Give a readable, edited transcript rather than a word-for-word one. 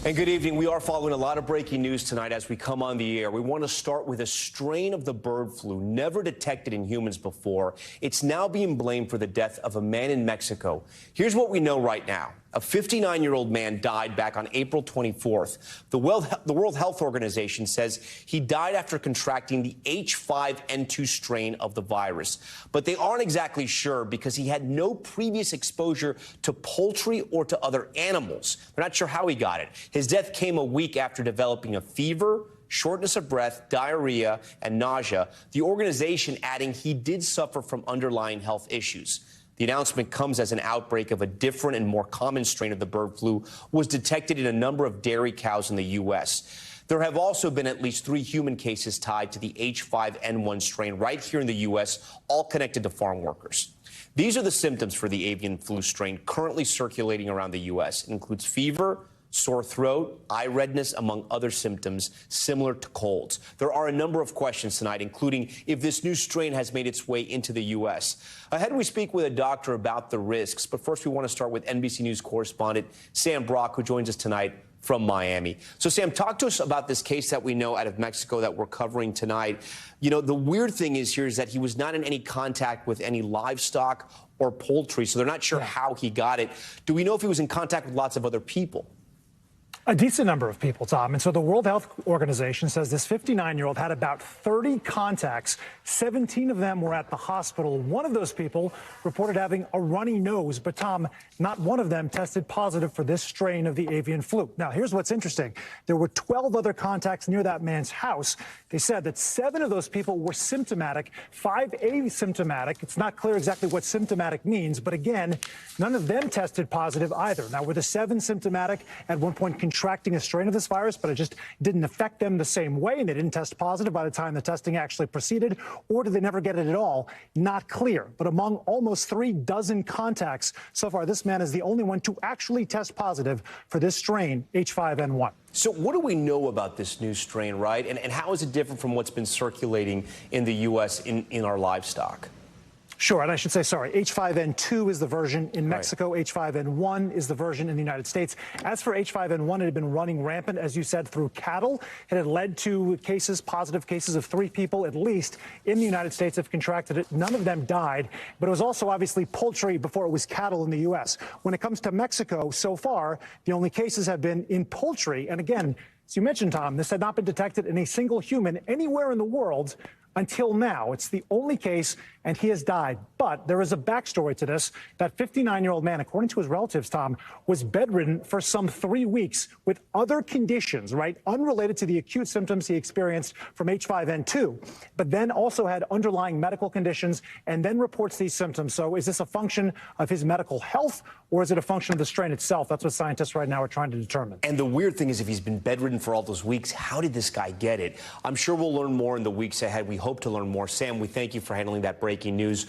And good evening. We are following a lot of breaking news tonight as we come on the air. We want to start with a strain of the bird flu never detected in humans before. It's now being blamed for the death of a man in Mexico. Here's what we know right now. A 59-year-old man died back on April 24th. The World Health Organization says he died after contracting the H5N2 strain of the virus. But they aren't exactly sure because he had no previous exposure to poultry or to other animals. They're not sure how he got it. His death came a week after developing a fever, shortness of breath, diarrhea, and nausea. The organization adding he did suffer from underlying health issues. The announcement comes as an outbreak of a different and more common strain of the bird flu was detected in a number of dairy cows in the U.S. There have also been at least 3 human cases tied to the H5N1 strain right here in the U.S., all connected to farm workers. These are the symptoms for the avian flu strain currently circulating around the U.S. It includes fever, sore throat, eye redness, among other symptoms similar to colds. There are a number of questions tonight, including if this new strain has made its way into the U.S. Ahead, we speak with a doctor about the risks. But first, we want to start with NBC News correspondent Sam Brock, who joins us tonight from Miami. So, Sam, talk to us about this case that we know out of Mexico that we're covering tonight. You know, the weird thing is that he was not in any contact with any livestock or poultry, so they're not sure how he got it. Do we know if he was in contact with lots of other people? A decent number of people, Tom. And so the World Health Organization says this 59-year-old had about 30 contacts. 17 of them were at the hospital. One of those people reported having a runny nose. But, Tom, not one of them tested positive for this strain of the avian flu. Now, here's what's interesting. There were 12 other contacts near that man's house. They said that 7 of those people were symptomatic, 5 asymptomatic. It's not clear exactly what symptomatic means. But, again, none of them tested positive either. Now, were the 7 symptomatic at one point contracting a strain of this virus, but it just didn't affect them the same way, and they didn't test positive by the time the testing actually proceeded, or did they never get it at all? Not clear. But among almost 3 dozen contacts so far, this man is the only one to actually test positive for this strain, H5N1. So what do we know about this new strain, right? And how is it different from what's been circulating in the U.S. in our livestock? Sure, and I should say, sorry, H5N2 is the version in Mexico. Right. H5N1 is the version in the United States. As for H5N1, it had been running rampant, as you said, through cattle. It had led to positive cases of 3 people, at least, in the United States have contracted it. None of them died, but it was also obviously poultry before it was cattle in the U.S. When it comes to Mexico, so far, the only cases have been in poultry. And again, as you mentioned, Tom, this had not been detected in a single human anywhere in the world until now. It's the only case, and he has died. But there is a backstory to this. That 59-year-old man, according to his relatives, Tom, was bedridden for some 3 weeks with other conditions, right, unrelated to the acute symptoms he experienced from H5N2, but then also had underlying medical conditions and then reports these symptoms. So is this a function of his medical health, or is it a function of the strain itself? That's what scientists right now are trying to determine. And the weird thing is, if he's been bedridden for all those weeks, how did this guy get it? I'm sure we'll learn more in the weeks ahead. We hope to learn more. Sam, we thank you for handling that breaking news.